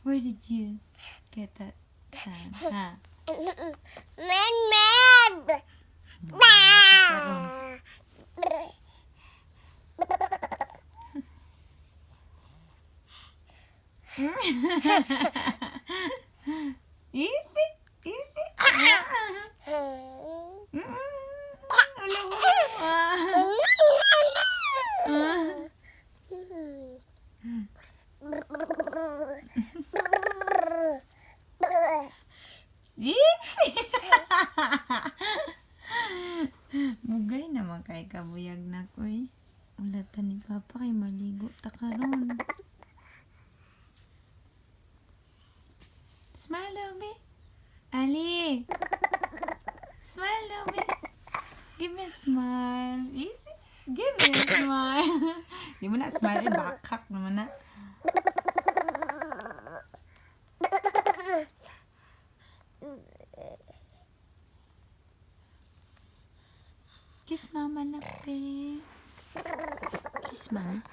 Where did you get that sound? Ha? Easy, easy. Easy. Mugay naman kay kabuyag na ko eh. Ulatan ni Papa kay maligo ta karon. Smile, Obi. Ali. Smile, Obi. Give me a smile. Easy. Give me a smile. Di mo na smile. Bakak naman na. Kiss mama na, pe. Kiss mama.